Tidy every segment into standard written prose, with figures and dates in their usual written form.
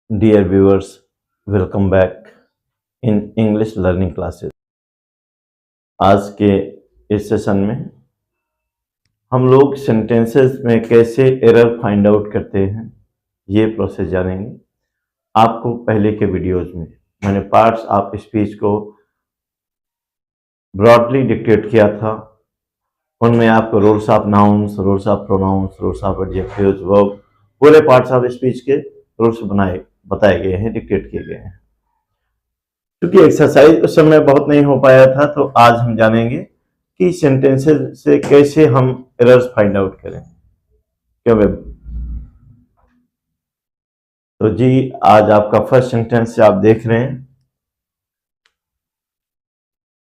Dear viewers, welcome back in English learning classes। आज के इस सेशन में हम लोग सेंटेंसेस में कैसे एरर फाइंड आउट करते हैं ये प्रोसेस जानेंगे। आपको पहले के वीडियोस में मैंने पार्ट्स ऑफ स्पीच को ब्रॉडली डिक्टेट किया था। उनमें आपको rules of nouns, rules of pronouns, rules of adjectives, verb, पूरे पार्ट्स ऑफ स्पीच के रूल्स बताए गए हैं, डिक्टेट किए गए हैं। क्योंकि एक्सरसाइज उस समय बहुत नहीं हो पाया था, तो आज हम जानेंगे कि सेंटेंसेस से कैसे हम एरर्स फाइंड आउट करें। क्यों भाई? तो जी, आज आपका फर्स्ट सेंटेंस से आप देख रहे हैं,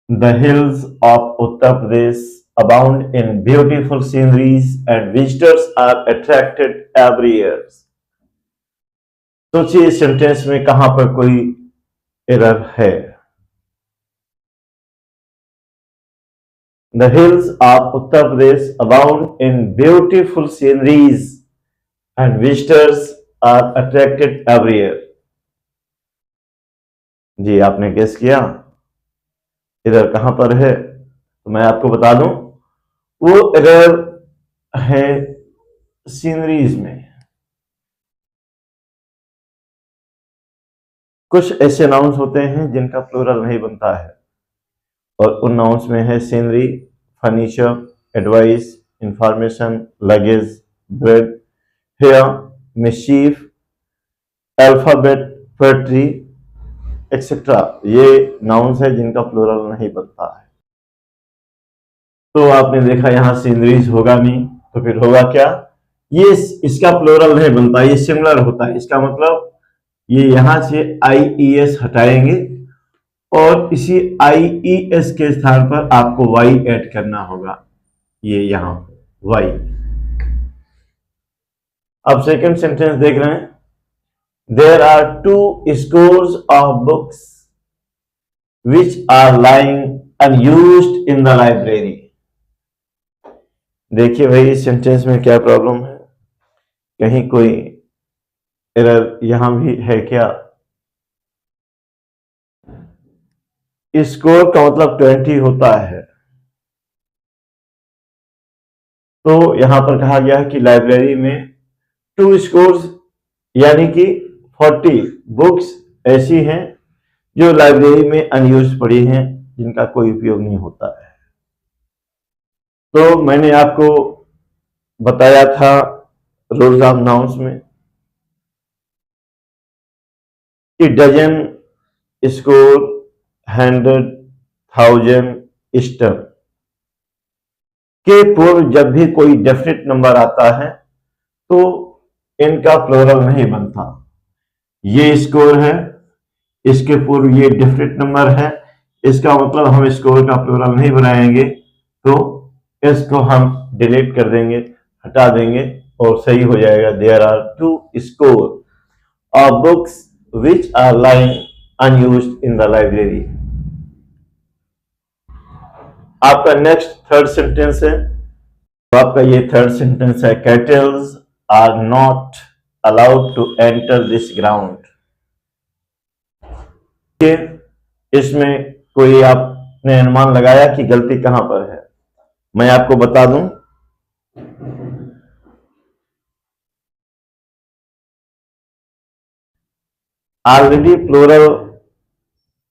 the hills of Uttar Pradesh abound in beautiful sceneries and visitors are attracted every year. सोचिए इस सेंटेंस में कहां पर कोई एरर है। The hills of Uttar Pradesh abound in beautiful sceneries and visitors are attracted every year। जी, आपने गेस किया error कहां पर है? तो मैं आपको बता दूं, वो एरर है सीनरीज में। कुछ ऐसे नाउन्स होते हैं जिनका प्लूरल नहीं बनता है, और उन नाउन्स में है scenery, furniture, advice, information, luggage, bread, hair, mischief, alphabet, poetry etcetera. ये नाउन्स है जिनका प्लूरल नहीं बनता है। तो आपने देखा यहां सीनरीज होगा नहीं, तो फिर होगा क्या? ये इसका प्लूरल नहीं बनता, ये सिमिलर होता है। इसका मतलब ये यहां से IES हटाएंगे और इसी IES के स्थान पर आपको Y ऐड करना होगा। ये यहां Y। अब सेकंड सेंटेंस देख रहे हैं, there are 2 scores of books which are lying unused in the library। देखिए भाई, इस सेंटेंस में क्या प्रॉब्लम है? कहीं कोई एरर यहां भी है क्या? स्कोर का मतलब 20 होता है, तो यहां पर कहा गया है कि लाइब्रेरी में 2 स्कोर्स यानी कि 40 बुक्स ऐसी हैं जो लाइब्रेरी में अनयूज पड़ी हैं, जिनका कोई उपयोग नहीं होता है। तो मैंने आपको बताया था रूल्स ऑफ नाउन्स में कि डजन, स्कोर, 100, 1000, स्टर के पूर्व जब भी कोई डेफिनेट नंबर आता है तो इनका प्लूरल नहीं बनता। ये स्कोर है, इसके पूर्व ये डेफिनेट नंबर है, इसका मतलब हम स्कोर का प्लूरल नहीं बनाएंगे, तो इसको हम डिलीट कर देंगे, हटा देंगे और सही हो जाएगा। There are 2 score of books which are lying unused in the library. आपका नेक्स्ट थर्ड सेंटेंस है, तो आपका ये थर्ड सेंटेंस है, cattles are not allowed to enter this ground. इसमें कोई आपने अनुमान लगाया कि गलती कहां पर है? मैं आपको बता दूं, ऑलरेडी प्लूरल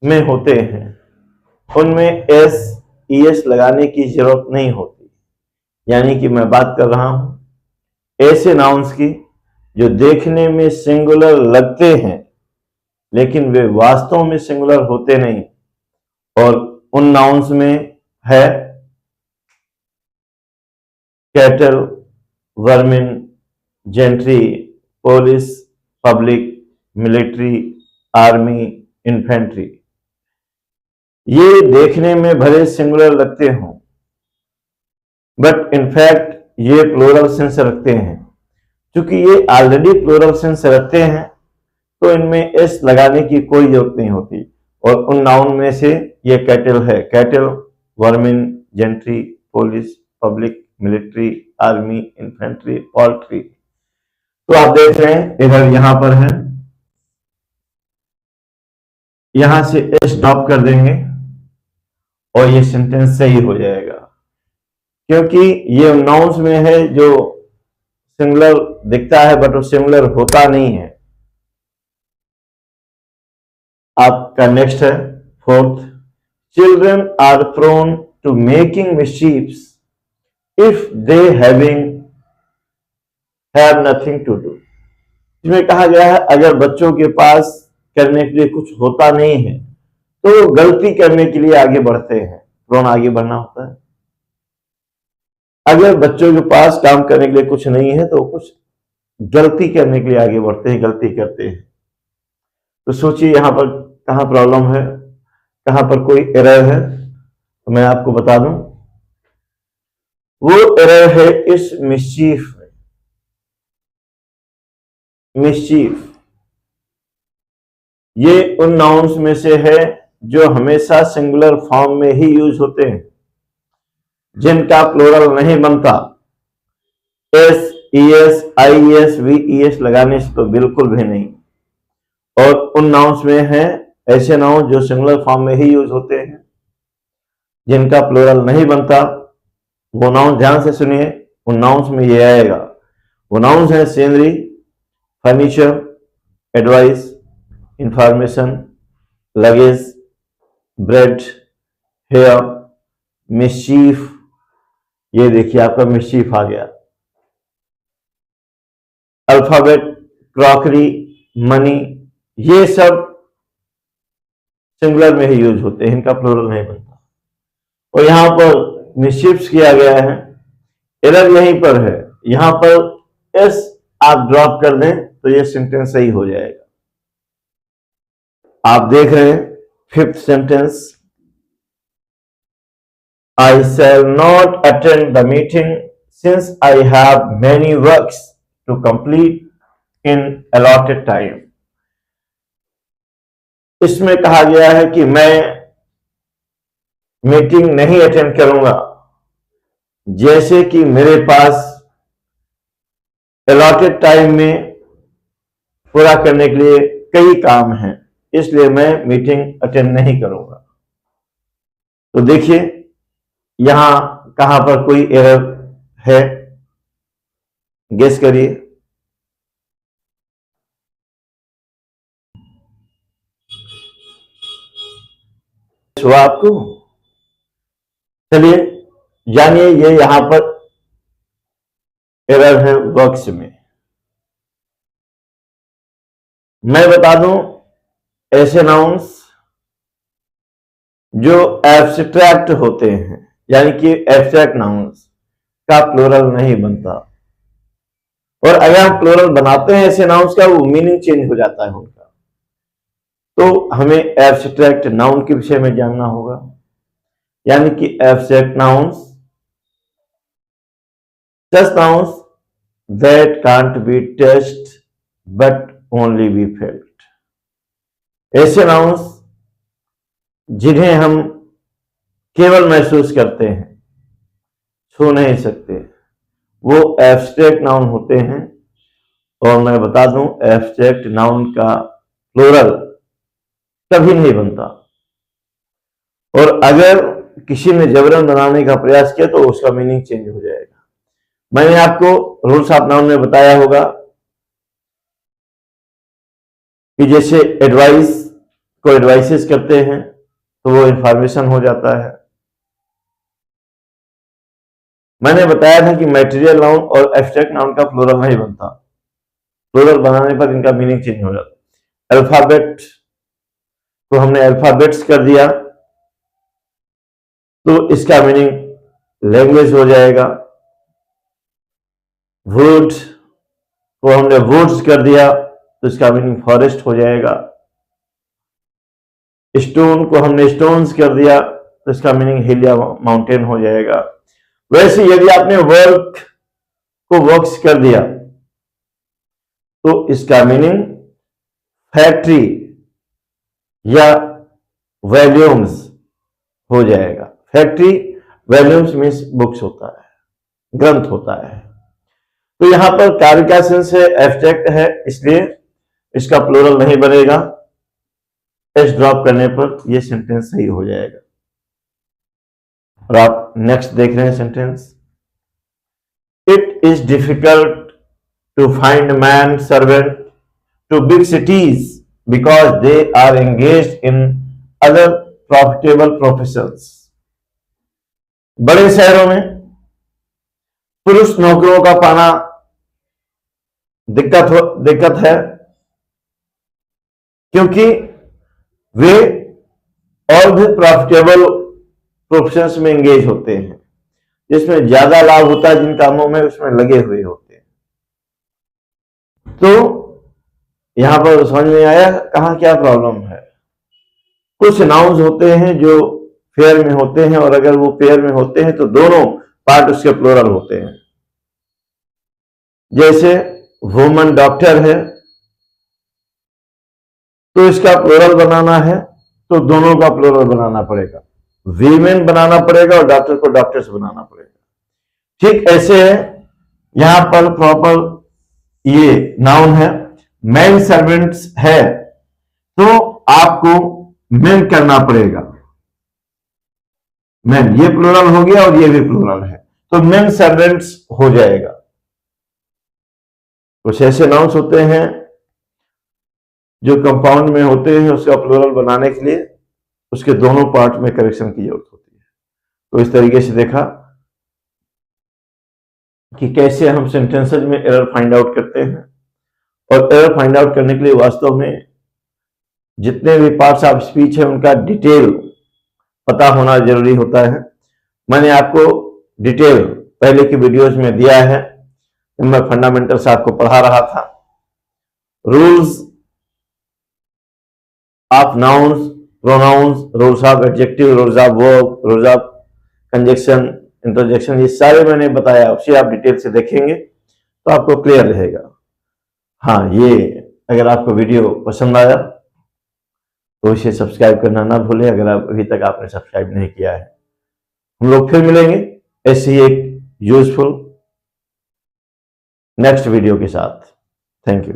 में होते हैं, उनमें ES लगाने की जरूरत नहीं होती। यानी कि मैं बात कर रहा हूं ऐसे नाउन्स की जो देखने में सिंगुलर लगते हैं लेकिन वे वास्तव में सिंगुलर होते नहीं, और उन नाउन्स में है cattle, vermin, gentry, police, public, military, army, infantry. ये देखने में भले सिंगुलर लगते हों, बट इनफैक्ट ये प्लूरल सेंस रखते हैं। क्योंकि ये ऑलरेडी प्लूरल सेंस रखते हैं, तो इनमें S लगाने की कोई जरूरत नहीं होती। और उन नाउन में से ये कैटल है, cattle, vermin, gentry, police, public, military, army, infantry, poultry. तो आप देख रहे हैं इधर यहां पर है, यहां से एस ड्रॉप कर देंगे और ये सेंटेंस सही हो जाएगा, क्योंकि ये नाउन्स में है जो सिंगुलर दिखता है बट वो सिंगुलर होता नहीं है। आपका नेक्स्ट है fourth, children are prone to making mischiefs if they have nothing to do. इसमें कहा गया है अगर बच्चों के पास करने के लिए कुछ होता नहीं है तो वो गलती करने के लिए आगे बढ़ते हैं। प्रोन आगे बढ़ना होता है। अगर बच्चों के पास काम करने के लिए कुछ नहीं है तो कुछ गलती करने के लिए आगे बढ़ते हैं, गलती करते हैं। तो सोचिए यहां पर कहां प्रॉब्लम है, कहां पर कोई एरर है, तो मैं आपको बता दूं वो एरर है इस मिस्चीफ में। मिस्चीफ ये उन नाउन्स में से है जो हमेशा सिंगुलर फॉर्म में ही यूज होते हैं, जिनका प्लूरल नहीं बनता। S E S I S V E S लगाने से तो बिल्कुल भी नहीं। और उन नाउन्स में है ऐसे नाउन जो सिंगुलर फॉर्म में ही यूज होते हैं, जिनका प्लूरल नहीं बनता। वो नाउन ध्यान से सुनिए, उन नाउन्स में ये आएगा। वो नाउन्स हैं scenery, furniture, advice, information, luggage, bread, hair, mischief. ये देखिए आपका मिस्चीफ आ गया। अल्फाबेट, क्रॉकरी, मनी, ये सब सिंगुलर में ही यूज होते हैं, इनका प्लूरल नहीं बनता। और यहां पर मिस्चीफ्स किया गया है, एरर यहीं पर है। यहां पर एस आप ड्रॉप कर दें तो ये सेंटेंस सही हो जाएगा। आप देख रहे हैं fifth sentence, I shall not attend the meeting since I have many works to complete in allotted time. इसमें कहा गया है कि मैं मीटिंग नहीं अटेंड करूंगा, जैसे कि मेरे पास अलॉटेड टाइम में पूरा करने के लिए कई काम हैं, इसलिए मैं मीटिंग अटेंड नहीं करूंगा। तो देखिए यहां कहां पर कोई एरर है, गेस करिए। हुआ आपको? चलिए जानिए ये यहां पर एरर है वर्क्स में। मैं बता दूं ऐसे नाउन्स जो एब्स्ट्रैक्ट होते हैं, यानी कि एब्स्ट्रैक्ट नाउन्स का प्लूरल नहीं बनता। और अगर हम प्लूरल बनाते हैं ऐसे नाउन्स का, वो मीनिंग चेंज हो जाता है उनका। तो हमें एब्स्ट्रैक्ट नाउन के विषय में जानना होगा, यानी कि abstract nouns such nouns that can't be touched but only be felt। ऐसे नाउन्स जिन्हें हम केवल महसूस करते हैं, छू नहीं सकते, वो एब्स्ट्रैक्ट नाउन होते हैं। और मैं बता दूं एब्स्ट्रैक्ट नाउन का प्लूरल कभी नहीं बनता। और अगर किसी ने जबरन बनाने का प्रयास किया तो उसका मीनिंग चेंज हो जाएगा। मैंने आपको रूल्स ऑफ नाउन में बताया होगा कि जैसे एडवाइस को एडवाइसेस करते हैं तो वो इंफॉर्मेशन हो जाता है। मैंने बताया था कि मैटेरियल नाउन और एब्स्ट्रैक्ट नाउन का प्लूरल नहीं बनता, प्लूरल बनाने पर इनका मीनिंग चेंज हो जाता है। अल्फाबेट को हमने अल्फाबेट्स कर दिया तो इसका मीनिंग लैंग्वेज हो जाएगा। वुड को हमने वुड्स कर दिया तो इसका मीनिंग फॉरेस्ट हो जाएगा। स्टोन को हमने स्टोन्स कर दिया तो इसका मीनिंग हिल या माउंटेन हो जाएगा। वैसे यदि आपने वर्क को वर्क्स कर दिया तो इसका मीनिंग फैक्ट्री या वॉल्यूम्स हो जाएगा। फैक्ट्री, वॉल्यूम्स मीन्स बुक्स होता है, ग्रंथ होता है। तो यहां पर कार्य का सेंस है, एब्स्ट्रैक्ट है, इसलिए इसका प्लूरल नहीं बनेगा। एस ड्रॉप करने पर यह सेंटेंस सही हो जाएगा। और आप नेक्स्ट देख रहे हैं sentence, it is difficult to find man servant to big cities because they are engaged in other profitable professions. बड़े शहरों में पुरुष नौकरों का पाना दिक्कत है, क्योंकि वे और भी प्रॉफिटेबल प्रोफेशंस में एंगेज होते हैं, जिसमें ज्यादा लाभ होता है, जिन कामों में उसमें लगे हुए होते हैं। तो यहां पर समझ में आया कहां क्या प्रॉब्लम है। कुछ नाउन्स होते हैं जो पेयर में होते हैं, और अगर वो पेयर में होते हैं तो दोनों पार्ट उसके प्लूरल होते हैं। जैसे वुमन डॉक्टर है, तो इसका प्लूरल बनाना है तो दोनों का प्लूरल बनाना पड़ेगा, वीमेन बनाना पड़ेगा और डॉक्टर को डॉक्टर्स बनाना पड़ेगा। ठीक ऐसे है यहां पर प्रॉपर ये नाउन है, मैन सर्वेंट्स है तो आपको मैन करना पड़ेगा। मैन ये प्लूरल हो गया और ये भी प्लूरल है, तो मैन सर्वेंट्स हो जाएगा। कुछ ऐसे नाउन्स होते हैं जो कंपाउंड में होते हैं, उसका प्लूरल बनाने के लिए उसके दोनों पार्ट में करेक्शन की जरूरत होती है। तो इस तरीके से देखा कि कैसे हम सेंटेंसेज में एरर फाइंड आउट करते हैं, और एरर फाइंड आउट करने के लिए वास्तव में जितने भी पार्ट्स ऑफ स्पीच है उनका डिटेल पता होना जरूरी होता है। मैंने आपको डिटेल पहले की वीडियोज में दिया है, मैं फंडामेंटल्स आपको पढ़ा रहा था। Rules of nouns, pronouns, rules of adjective, rules of verb, rules of conjunction, interjection, ये सारे मैंने बताया, उसे आप डिटेल से देखेंगे तो आपको क्लियर रहेगा। हाँ, ये अगर आपको वीडियो पसंद आया तो इसे सब्सक्राइब करना ना भूलें, अगर आप अभी तक आपने सब्सक्राइब नहीं किया है। हम लोग फिर मिलेंगे ऐसे ही एक यूजफुल नेक्स्ट वीडियो के साथ। Thank you.